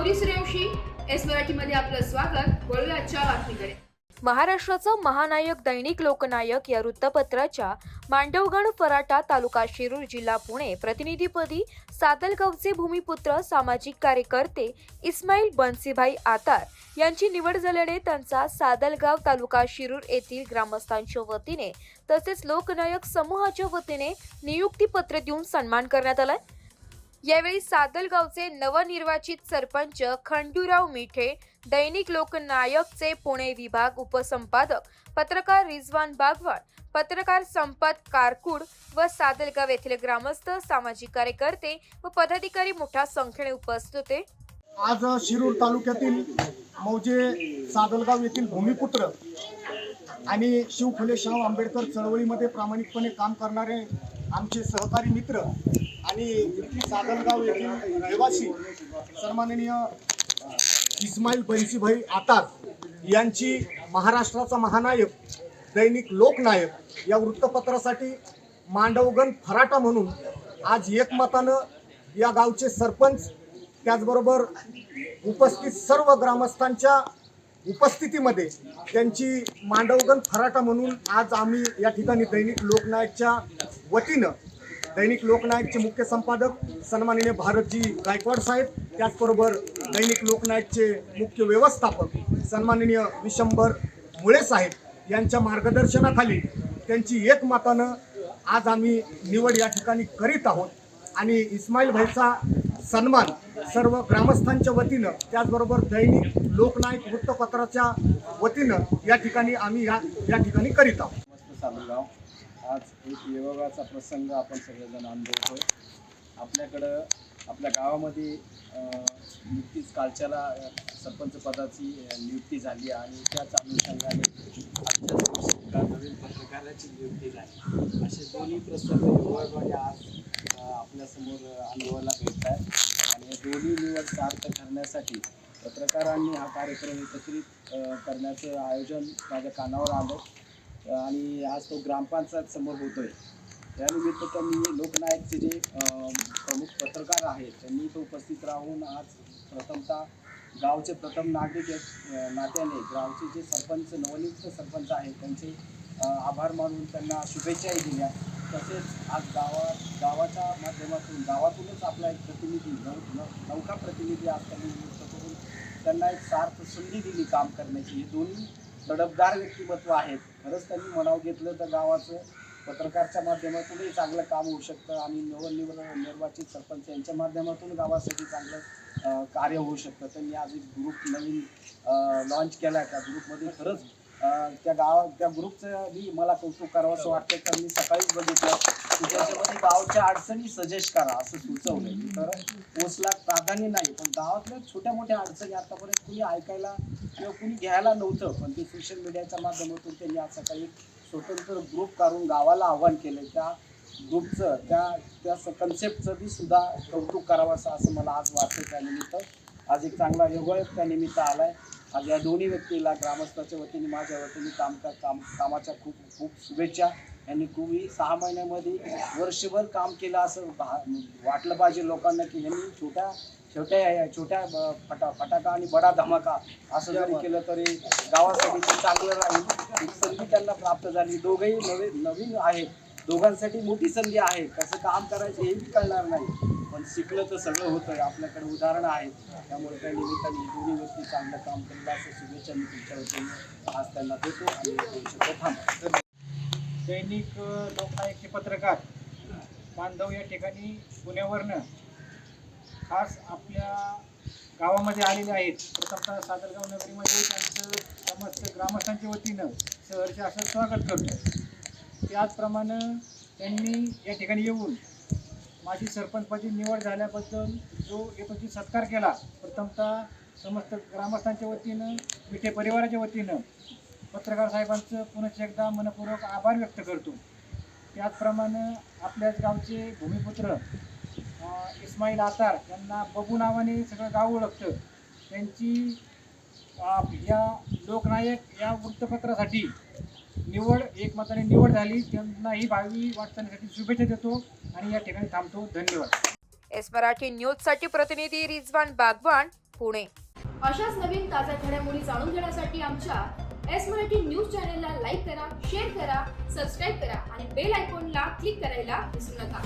Gauri Suryavanshi S मराठीमध्ये आपलं स्वागत। वळूया आजच्या बातमीकडे। महाराष्ट्राचं महानायक दैनिक लोकनायक या वृत्तपत्राच्या मांडवगण फराटा तालुका शिरूर जिल्हा पुणे प्रतिनिधीपदी सादलगावचे भूमिपुत्र सामाजिक कार्यकर्ते इस्माईल बन्सीभाई आतार यांची निवड झाल्याने त्यांचा सादलगाव तालुका शिरूर येथील ग्रामस्थांच्या वतीने तसेच लोकनायक समूहाच्या वतीने नियुक्तीपत्र देऊन सन्मान करण्यात आला। यावेळी सादलगावचे नवनिर्वाचित सरपंच खंडूराव मिठे, दैनिक लोकनायकचे पुणे विभाग उपसंपादक पत्रकार रिजवान बागवान, पत्रकार संपत कारकूड व सादलगाव येथील ग्रामस्थ, सामाजिक कार्यकर्ते व पदाधिकारी मोठ्या संख्येने उपस्थित होते। आज शिरूर तालुक्यातील मौजे सादलगाव येथील भूमिपुत्र आणि शिव फुले शाहू आंबेडकर चळवळीमध्ये प्रामाणिकपणे काम करणारे आमचे सहकारी मित्र आणि सादलगाव येथील रहिवासी सन्माननीय इस्माईल बन्सीभाई आतार यांची महाराष्ट्राचा महानायक दैनिक लोकनायक या वृत्तपत्रासाठी मांडवगण फराटा म्हणून आज एकमतानं या गावचे सरपंच त्याचबरोबर उपस्थित सर्व ग्रामस्थांच्या उपस्थितीमध्ये त्यांची मांडवगण फराटा म्हणून आज आम्ही या ठिकाणी दैनिक लोकनायकच्या वतीनं दैनिक लोकनायकचे मुख्य संपादक सन्माननीय भारतजी गायकवाड साहेब, त्याचबरोबर दैनिक लोकनायकचे मुख्य व्यवस्थापक सन्माननीय विशंभर मुळे साहेब यांच्या मार्गदर्शनाखाली त्यांची एकमतानं आज आम्ही निवड या ठिकाणी करीत आहोत आणि इस्माईल भाईचा सन्मान सर्व ग्रामस्थांच्या वतीनं त्याचबरोबर दैनिक लोकनायक वृत्तपत्राच्या वतीनं या ठिकाणी आम्ही या ठिकाणी करीत आहोत। सादलगाव आज एक योगाचा प्रसंग आपण सगळेजण अनुभवतोय। आपल्याकडं आपल्या गावामध्ये नुकतीच कालच्याला सरपंच पदाची नियुक्ती झाली आणि त्याच अनुषंगाने आजच्या नवीन पत्रकाराची नियुक्ती झाली। असे दोन्ही प्रसंग योगाद्वारे आज आपल्यासमोर अनुभवायला भेटत आहेत आणि या दोन्ही निवड सार्थ करण्यासाठी पत्रकारांनी हा कार्यक्रम एकत्रित करण्याचं आयोजन माझ्या कानावर आलं आणि आज तो ग्रामपंचायत समोर होतोय। त्यानिमित्त त्यांनी लोकनायकचे जे प्रमुख पत्रकार आहेत त्यांनी तो उपस्थित राहून आज प्रथमतः गावचे प्रथम नागरिक नात्याने गावचे जे सरपंच नवनियुक्त सरपंच आहेत त्यांचे आभार मानून त्यांना शुभेच्छाही दिल्या। तसेच आज गावाच्या माध्यमातून गावातूनच आपला एक प्रतिनिधी नौका प्रतिनिधी आज त्यांनी नियुक्त करून त्यांना एक सार्थ संधी दिली काम करण्याची। हे दोन्ही तडफदार व्यक्तिमत्व आहेत। खरंच त्यांनी म्हणावं घेतलं तर गावाचं पत्रकारच्या माध्यमातूनही चांगलं काम होऊ शकतं आणि निर्वाचित सरपंच यांच्या माध्यमातून गावासाठी चांगलं कार्य होऊ शकतं। त्यांनी आज एक ग्रुप नवीन लॉन्च केला आहे। त्या ग्रुपमध्ये खरंच त्या ग्रुपचं मी मला कौतुक करावं असं वाटतं। तर मी सकाळीच बघितलं की त्याच्यामध्ये गावच्या अडचणी सजेस्ट करा असं सुचवलं। तर पोचला प्राधान्य नाही पण गावातल्या छोट्या मोठ्या अडचणी आतापर्यंत कुणी ऐकायला किंवा कुणी घ्यायला नव्हतं पण ते सोशल मीडियाच्या माध्यमातून त्यांनी आज सकाळी स्वतंत्र ग्रुप काढून गावाला आव्हान केलं। त्या ग्रुपचं त्या कन्सेप्टचं बी सुद्धा कौतुक करावं असं मला आज वाटतं। त्यानिमित्त आज एक चांगला योगायोग त्यानिमित्त आला आहे। आज या दोन्ही व्यक्तीला ग्रामस्थाच्या वतीने माझ्या वतीने कामाच्या खूप शुभेच्छा। यांनी तुम्ही 6 महिन्यामध्ये वर्षभर काम केलं असं वाटलं पाहिजे लोकांना की यांनी छोट्या फटाका आणि बडा धमाका असं जरी केलं तरी गावासाठी ते चांगलं राहील। एक संधी त्यांना प्राप्त झाली। दोघंही नवीन आहेत, दोघांसाठी मोठी संधी आहे। कसं काम करायचं हेही कळणार नाही पण शिकलं तर सगळं होतं। आपल्याकडे उदाहरणं आहेत। त्यामुळे त्या निमित्ताने दोन्ही व्यक्ती चांगलं काम केलं असं शुभेच्छा मी तुमच्या वतीने आज त्यांना देतो आणि थांबतो। दैनिक लोकनायकचे पत्रकार बांधव या ठिकाणी पुण्यावरनं खास आपल्या गावामध्ये आलेले आहेत। प्रथमतः सादलगाव नगरीमध्ये त्यांचं समस्त ग्रामस्थांच्या वतीनं सहर्ष असं स्वागत करतो। त्याचप्रमाणे त्यांनी या ठिकाणी येऊन माझी सरपंचपदी निवड झाल्याबद्दल जो यथोचित सत्कार केला प्रथमतः समस्त ग्रामस्थांच्या वतीनं मिठे परिवाराच्या वतीनं पत्रकार साहेबांचं पुनश्च एकदा मनपूर्वक आभार व्यक्त करतो। त्याचप्रमाणे आपल्याच गावचे भूमिपुत्र इस्माईल आतार यांना बबू नावाने सगळं गाव ओळखतं। त्यांची या लोकनायक या वृत्तपत्रासाठी एकमताने निवड झाली। त्यांना ही भावी वाटचालीसाठी शुभेच्छा देतो आणि या ठिकाणी थांबतो। धन्यवाद। एस मराठी न्यूज साठी प्रतिनिधी रिजवान बागवान, पुणे. अशाच नवीन ताज्या घडामोडी जाणून घेण्यासाठी आमच्या एस मराठी न्यूज चॅनलला लाईक करा, शेअर करा, सबस्क्राईब करा आणि बेल आयकॉनला क्लिक करायला विसरू नका.